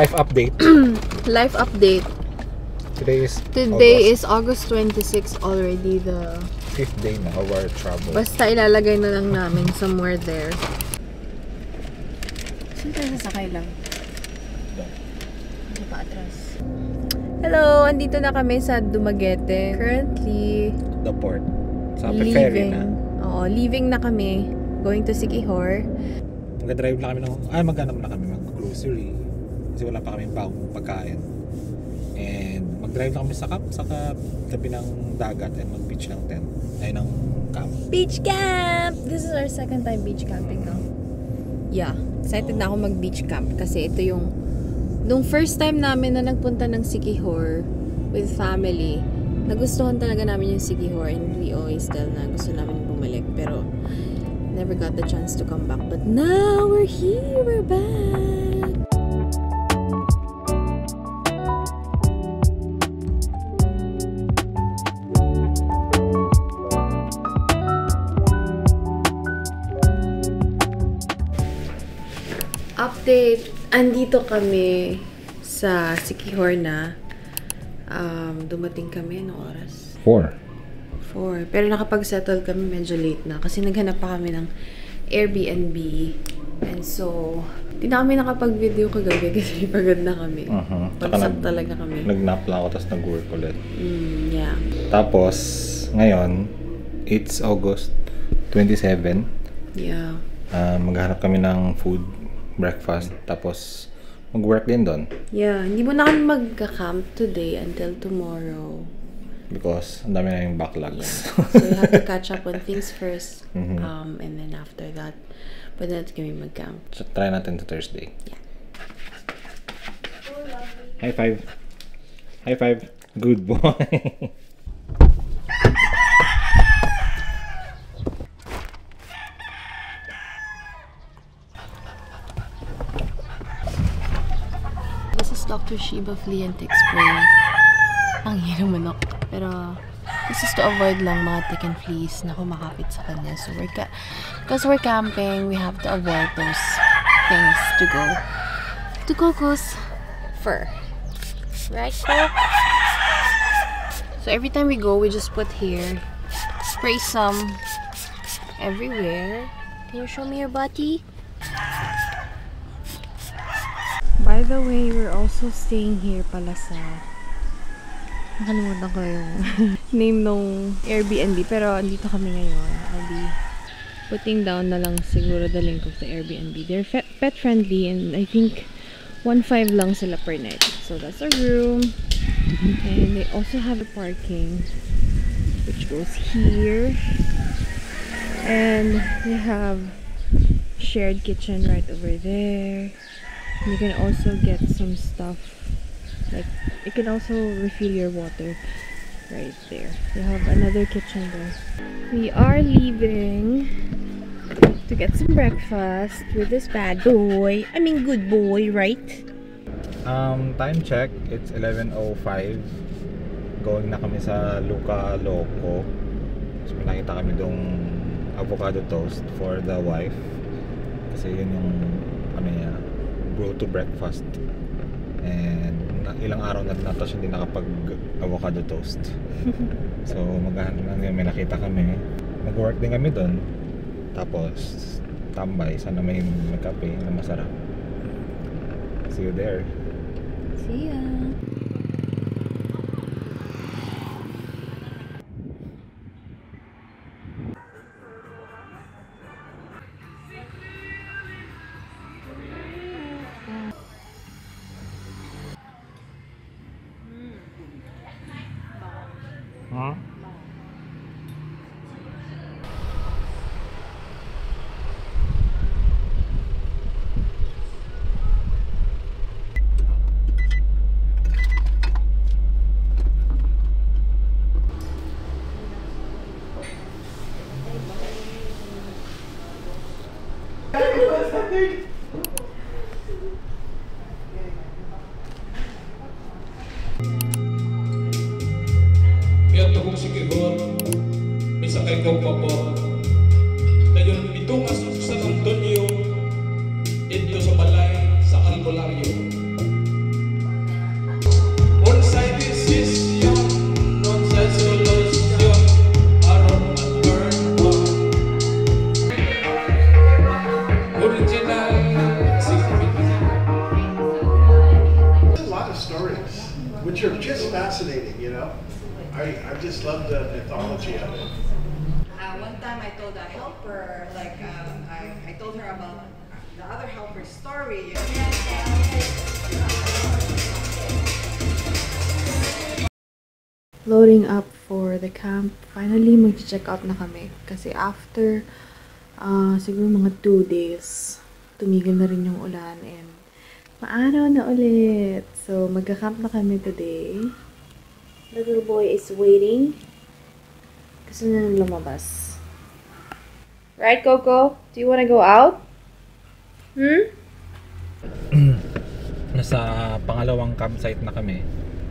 life update. Life update. Today is August 26 already, the 5th day na of our travel. Basta ilalagay na lang namin somewhere there. Saan tayo sasakay lang? Hindi pa atras. Hello! Andito na kami sa Dumaguete. Currently, The port. Sa leaving. ferry na. Oo, leaving na kami. Going to Siquijor. Mag-drive na kami maghanap na kami mag-grocery. Kasi wala pa kami bagong pagkain. And mag-drive na kami sa tabi ng dagat and mag-beach ng tent. Ay, ng camp. Beach camp! This is our second time beach camping now. Yeah. Excited na ako mag-beach camp kasi ito yung nung first time namin na nagpunta ng Siquijor with family, nagustuhan talaga namin yung Siquijor and we always tell na gusto namin bumalik pero never got the chance to come back. But now we're here, we're back! Update, andito kami sa Siquijor na. Dumating kami, anong oras? 4. Pero nakapag-settle kami medyo late na kasi naghanap pa kami ng Airbnb. And so, di na kami nakapag-video kagabi kasi pagod na kami. Pagsak talaga kami. Nag-nap lang ako tapos nag-work ulit. Yeah. Tapos, ngayon, it's August 27. Yeah. Maghanap kami ng food, breakfast, tapos mag-work din doon. Yeah, hindi mo na kami mag-camp today until tomorrow. Because ang dami na yung backlogs. Yeah. So you have to catch up on things first. And then after that, pwede natin kami mag-camp. So try natin to Thursday. Yeah. High five. High five. Good boy. Dr. Sheba Flea and Tick Spray. Ang hirang manok. Pero, this is to avoid lang mga tick and fleas na kumakapit sa kanya. So, because we're camping, we have to avoid those things to go to Coco's fur. Right, Coco? So, every time we go, we just put here, spray some everywhere. Can you show me your body? By the way, we're also staying here pala sa nakalimutan ko yung name nung Airbnb pero andito kami ngayon. I'll be putting down na lang siguro the link of the Airbnb. They're pet friendly and I think 1.5 lang sila per night. So that's our room. And they also have a parking which goes here. And they have shared kitchen right over there. You can also get some stuff, like you can also refill your water right there. They have another kitchen there. We are leaving to get some breakfast with this bad boy. I mean good boy, right? Time check, it's 11:05. Going na kami sa Luca Loco. So may nakita kami dong avocado toast for the wife. Kasi yun yung go to breakfast and ilang araw na tapos hindi nakapag avocado toast. So may nakita kami, mag-work din kami doon tapos tambay, sana may kape na masarap. See you there. See ya. Huh? Kaya ito kong Siquijor, may sakay kong vapor. Dayon ito nga sa San Antonio, ito sa balay sa albularyo. You know, I just love the mythology of it. One time I told a helper, like, I told her about the other helper's story. Loading up for the camp. Finally, mag-check out na kami. Kasi after, siguro mga 2 days, tumigil na rin yung ulan and maaraw na ulit. So, magka-camp na kami today. Little boy is waiting. Gusto na nang lumabas. Right, Coco? Do you wanna go out? Nasa pangalawang campsite na kami.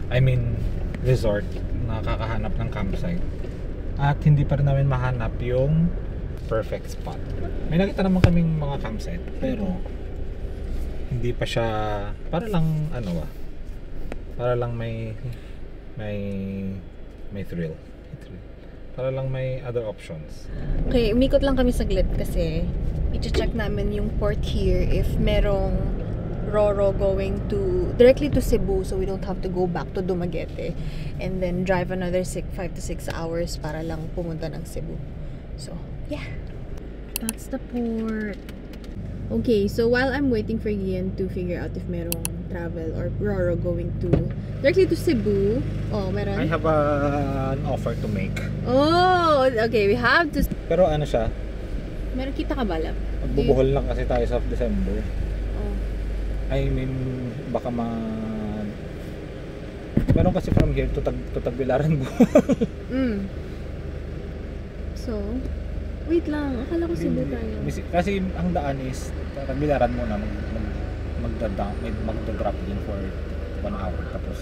I mean, resort. Nakakahanap ng campsite. At hindi pa rin namin mahanap yung perfect spot. May nakita naman kaming mga campsite. Pero, hindi pa siya, para lang, para lang may thrill. Para lang may other options. Okay, umikot lang kami saglit kasi i-check namin yung port here if merong Roro going directly to Cebu, so we don't have to go back to Dumaguete and then drive another 5 to 6 hours para lang pumunta ng Cebu. So, yeah. That's the port. Okay, so while I'm waiting for Gian to figure out if merong travel or Roro going directly to Cebu. Oh, meron? I have an offer to make. Oh, okay, we have to... Pero ano siya? Meron kita ka ba lang? Magbubuhol lang kasi tayo sa December. Oh. I mean, baka meron kasi from here to Tagbilaran mo. So, wait lang. Akala ko Cebu tayo. Kasi ang daan is Tagbilaran mo na magda-drop din for 1 hour. Tapos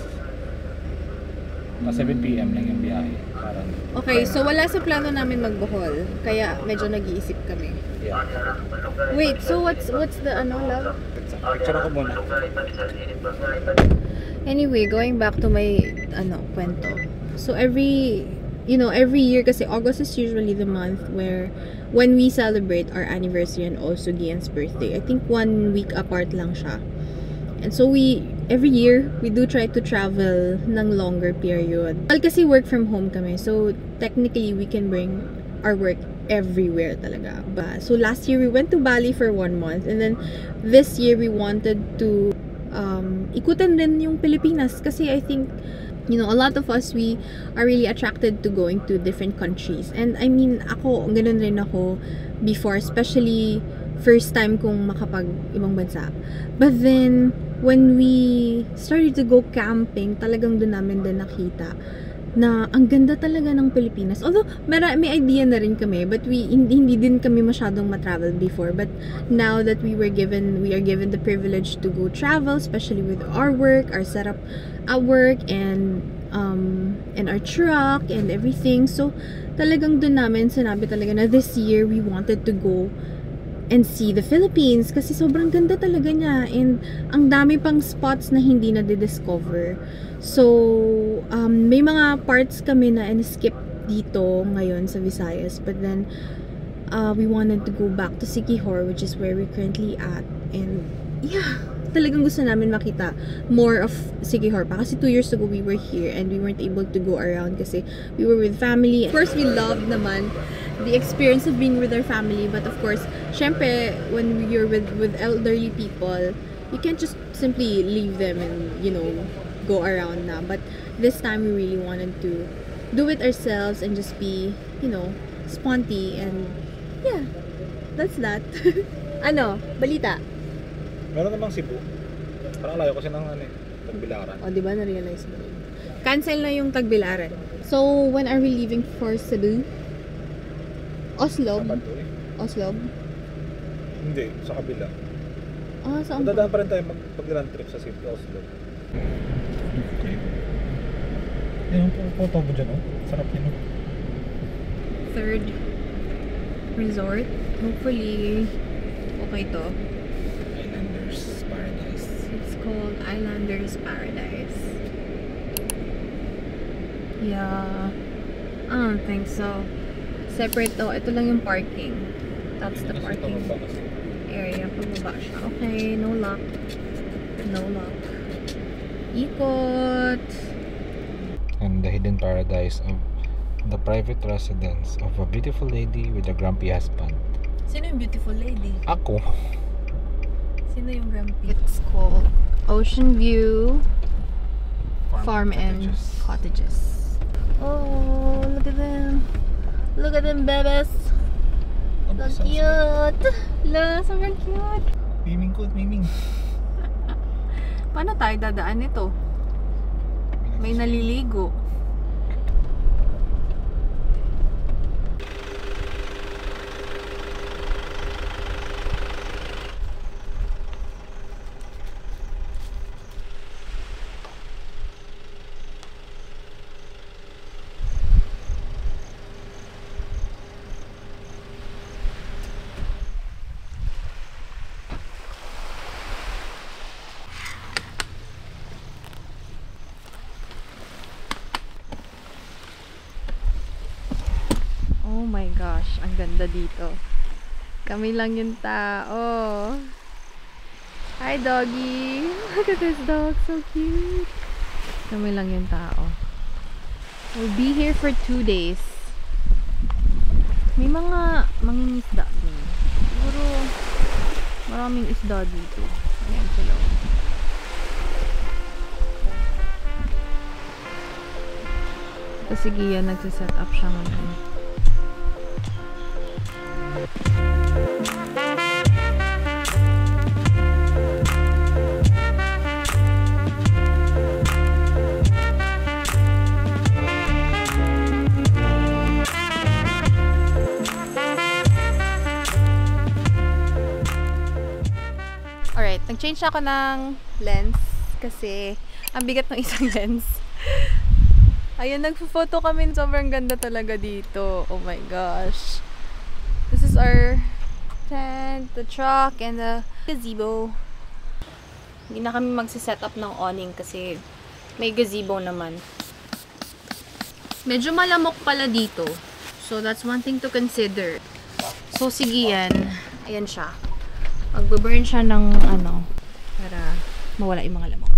7 PM lang yung biyahe. Parang, Okay, so wala sa plano namin mag-Bohol. Kaya medyo nag-iisip kami. yeah. Wait, so what's the love? Picture ako muna. Anyway, going back to my kwento. So every year kasi August is usually the month when we celebrate our anniversary and also Gian's birthday. I think 1 week apart lang siya. And so every year we do try to travel ng longer period. Well, kasi work from home kami. So technically we can bring our work everywhere talaga. So last year we went to Bali for 1 month and then this year we wanted to ikutan din yung Pilipinas kasi I think a lot of us, we are really attracted to going to different countries. And I mean, ganun rin ako before, especially first time kong makapag ibang bansa. But then, when we started to go camping, talagang doon namin din nakita na ang ganda talaga ng Pilipinas. Although, may idea na rin kami, but hindi din kami masyadong matravel before. But now that we are given the privilege to go travel, especially with our work, our setup at work, and our truck, and everything. So, talagang doon namin sinabi talaga na this year, we wanted to go and see the Philippines kasi sobrang ganda talaga niya and ang dami pang spots na hindi na discover. So may mga parts kami na skip dito ngayon sa Visayas, but then we wanted to go back to Siquijor, which is where we're currently at, and yeah, talagang gusto namin makita more of Siquijor pa kasi 2 years ago we were here and we weren't able to go around kasi we were with family. Of course, we loved naman the experience of being with our family, but of course, syempre, when you're with elderly people, you can't just simply leave them and go around na. But this time we really wanted to do it ourselves and just be sponty, and yeah, that's that. Balita? Meron namang Cebu. Parang layo kasi ng Tagbilaran. O, diba na-realize mo? Cancel na yung Tagbilaran. So, when are we leaving for Cebu? Oslob? Oslob? Hindi, sa kabila. Saan Dadaan pa rin tayo mag-land trip sa Cebu, Oslob. Okay. Yung photo mo dyan, sarap yun. Third resort. Hopefully, okay to. Islanders Paradise. It's called Islanders Paradise. Yeah. I don't think so. Separate to. Ito lang yung parking. That's the parking area. Pababa siya. Okay, no lock. No lock. Ikot. And in the hidden paradise of the private residence of a beautiful lady with a grumpy husband. Sino yung beautiful lady? Ako. Sino yung grumpy? It's called Ocean View Farm and Cottages. Oh, look at them. Look at them, bebes. So cute. Look, sobrang cute. Miming ko, miming. Paano tayo dadaan nito? May naliligo. Oh my gosh, ang ganda dito. Kami lang yung tao. Hi, doggy. Look at this dog, so cute. Kami lang yung tao. We'll be here for 2 days. May mga mangingisda din. Siguro maraming isda dito. Ayan sila. Tapos sige yan, nagsiset up siya ngayon. Alright, nag-change ako ng lens kasi ang bigat ng isang lens. Ayun, nagpo-photo kami. Sobrang ganda talaga dito. Oh my gosh. This is our tent, the truck, and the gazebo. Hindi na kami magsiset up ng awning kasi may gazebo naman. Medyo malamok pala dito. So, that's one thing to consider. So, sige yan. Ayan siya. Magbe-burn siya ng ano, para mawala yung mga lamok.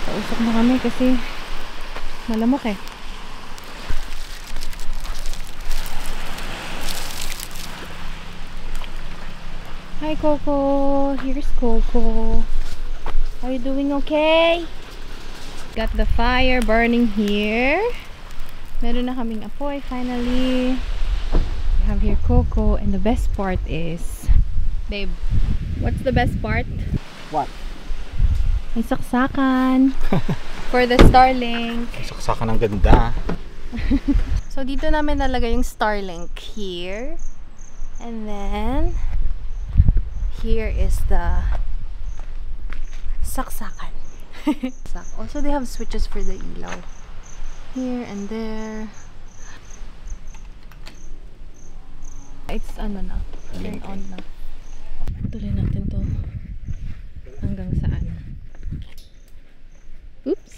Kausap na kami kasi malamok eh. Hi Coco, here's Coco. Are you doing okay? Got the fire burning here. Meron na kaming apoy finally. We have here Coco, and the best part is, babe, what's the best part? What? May saksakan for the Starlink. Saksakan ng ganda. So dito namin nalagay yung Starlink here. And then here is the saksakan. Also they have switches for the ilaw. Here and there. It's ano na, turn on na. Tuloy natin to hanggang saan. Oops.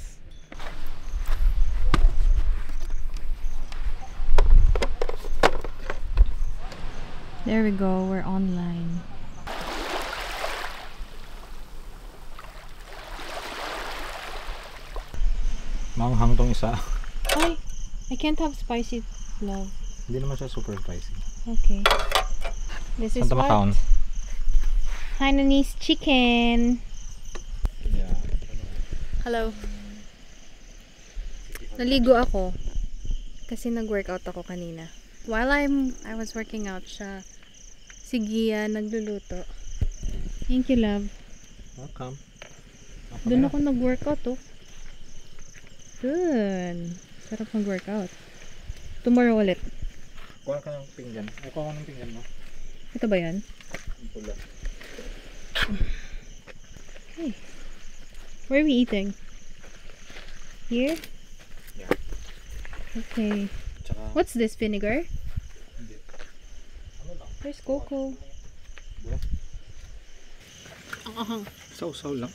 There we go, we're online. Manghang tong isa. Ay, I can't have spicy, love. Hindi naman siya super spicy. Okay. This is Saan what? makaon? Hainanese chicken. Yeah. Hello. Naligo ako kasi nag-workout ako kanina. While I was working out siya, si Gia nagluluto. Thank you, love. Welcome. Doon ako nag-workout oh. Good. Sarap mag-workout. Tomorrow ulit. Kuha ka ng pinggan. Ay, kuha ka ng pinggan mo. Ito ba yan? Ang pula. Hey. Where are we eating? Here? Yeah. Okay. Tsaka, What's this, vinegar? hindi. Ano lang? Where's Coco? Buwan. Ang ahang. Saw-saw lang.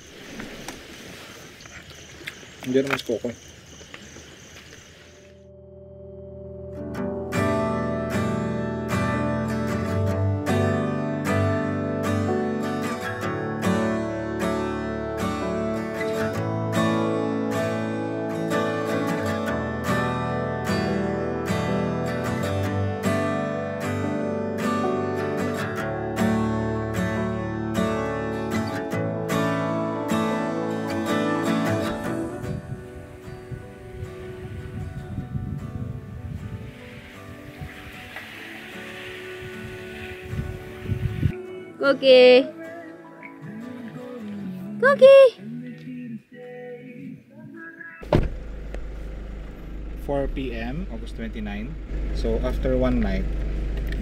Hindi naman si Coco. Cookie! Cookie! 4 p.m. August 29. So after one night,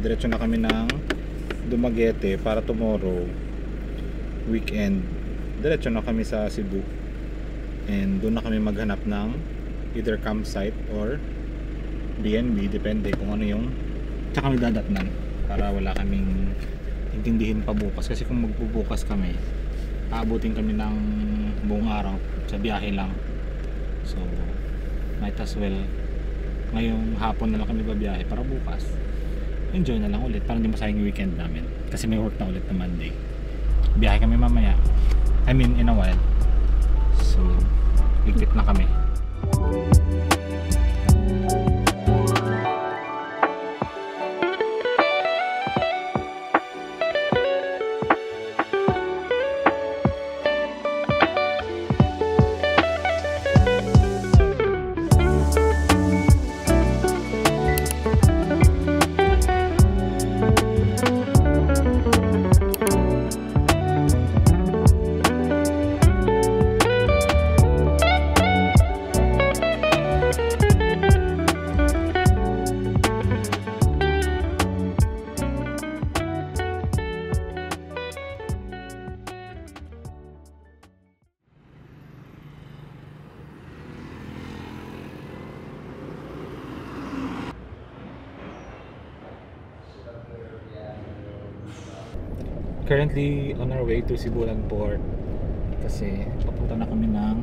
diretso na kami ng Dumaguete para tomorrow weekend. Diretso na kami sa Cebu. And doon na kami maghanap ng either campsite or BNB, depende kung ano yung tsaka kami dadatnan para wala kaming intindihin pa bukas. Kasi kung magbubukas kami, aabutin kami ng buong araw sa biyahe lang. So might as well ngayong hapon na lang kami babiyahe para bukas enjoy na lang ulit para hindi masayang yung weekend namin kasi may work na ulit na Monday. Biyahe kami mamaya, I mean in a while, so ligpit na kami. Currently on our way to Sibulan Port kasi papunta na kami ng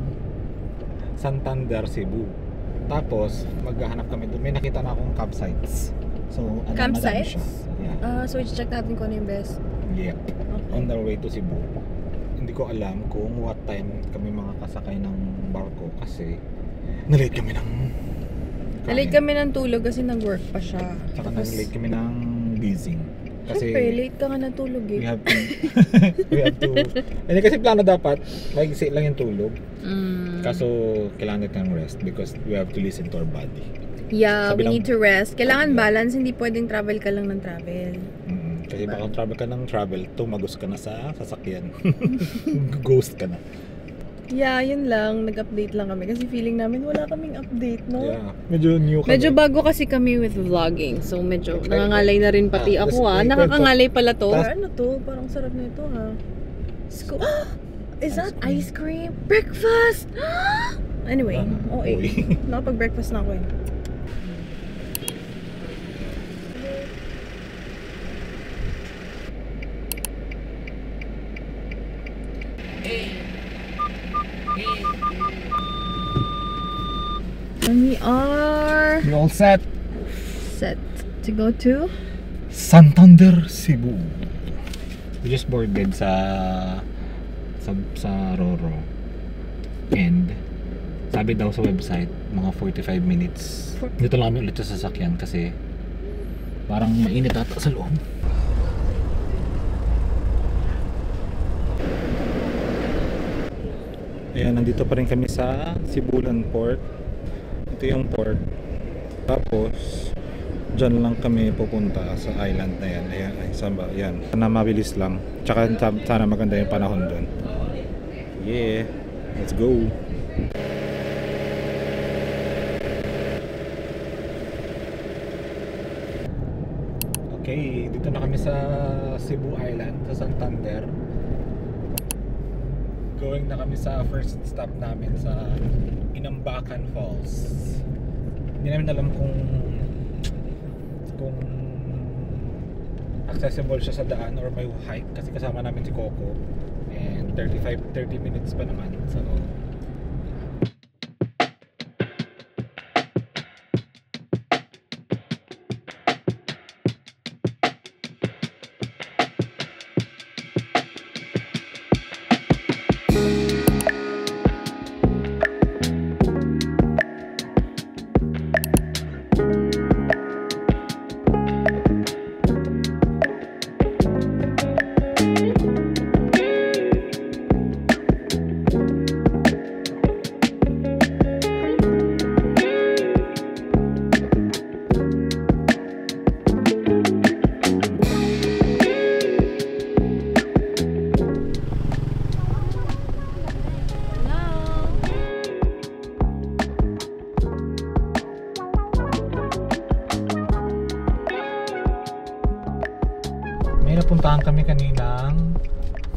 Santander, Cebu. Tapos maghahanap kami doon. May nakita na akong campsites. So Campsites? madami siya. Yeah. So i-check natin kung ano yung best. Yeah. On our way to Cebu. Hindi ko alam kung what time kami makakasakay ng barko kasi nalate kami ng Nalate kami ng tulog kasi nag-work pa siya. Saka nalate kami ng busing. Kasi siyempre, late ka nga natulog eh. we have to hindi kasi plano dapat maigsi lang yung tulog. Kaso kailangan natin ng rest because we have to listen to our body. Yeah, Sabi we ng- need to rest. Kailangan balance, hindi pwedeng travel ka lang ng travel. Kasi baka travel ka ng travel, tumagos ka na sa sasakyan. Ghost ka na. Yeah, yun lang. Nag-update lang kami kasi feeling namin wala kaming update, no? Yeah. Medyo new kami. Medyo bago kasi kami with vlogging. So medyo nangangalay na rin pati Ah, ako tas- Nakakangalay pala to. tas- Ano to? Parang sarap na ito ha. Is that ice cream? Breakfast! Anyway, Uy. nakapag-breakfast na ako eh. And we are We all set. set to go to Santander, Cebu. We just boarded sa Roro. And sabi daw sa website, mga 45 minutes. Dito lang kami ulit sa sasakyan kasi parang mainit ata sa loob. Ayan, nandito pa rin kami sa Sibulan Port. Ito yung port. Tapos dyan lang kami pupunta sa island na yan. Ayan, ay saan ba? Ayan. Sana mabilis lang. Tsaka sana maganda yung panahon dun. Yeah, let's go. Okay, dito na kami sa Cebu Island, sa Santander. Going na kami sa first stop namin sa Inambakan Falls. Hindi namin alam kung accessible siya sa daan or may hike kasi kasama namin si Coco and 30 minutes pa naman, so pupuntahan kami kaninang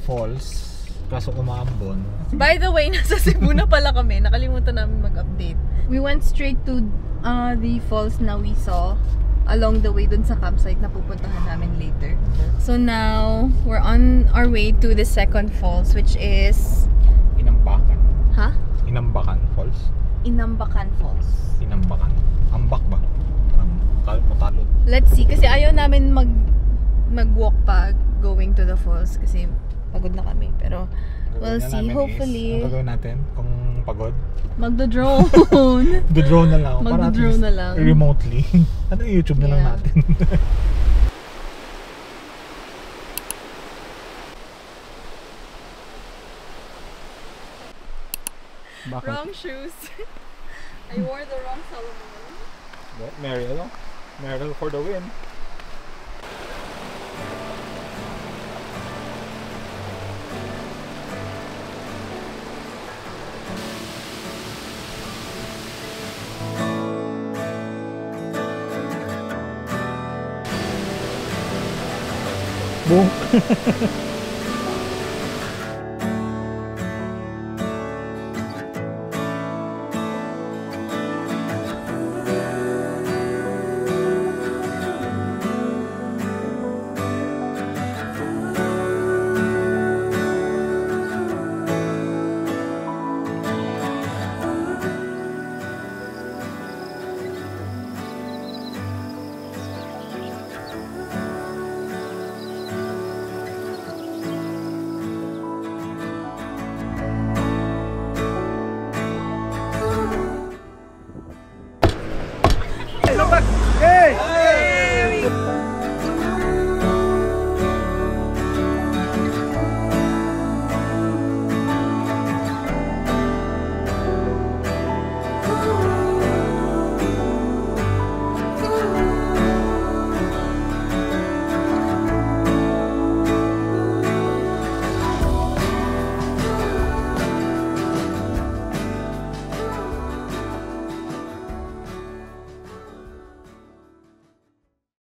falls. Kaso umambon. By the way, nasa Cebu na pala kami. Nakalimutan namin mag-update. We went straight to the falls na we saw along the way dun sa campsite na pupuntahan namin later. So now, we're on our way to the second falls, which is... Inambakan. Ha? Inambakan Falls? Inambakan Falls. Inambakan. Ambak ba? Matalod. Let's see, kasi ayaw namin mag-walk pa going to the falls kasi pagod na kami. Pero we'll see, hopefully. Ang gagawin natin kung pagod? Magdo-drone. Do-drone na lang. Magdo-drone na lang. Remotely. Ano YouTube na lang Yeah. natin. Bakit? Wrong shoes. I wore the wrong Salomon. Mariel. Mariel for the win. Boom.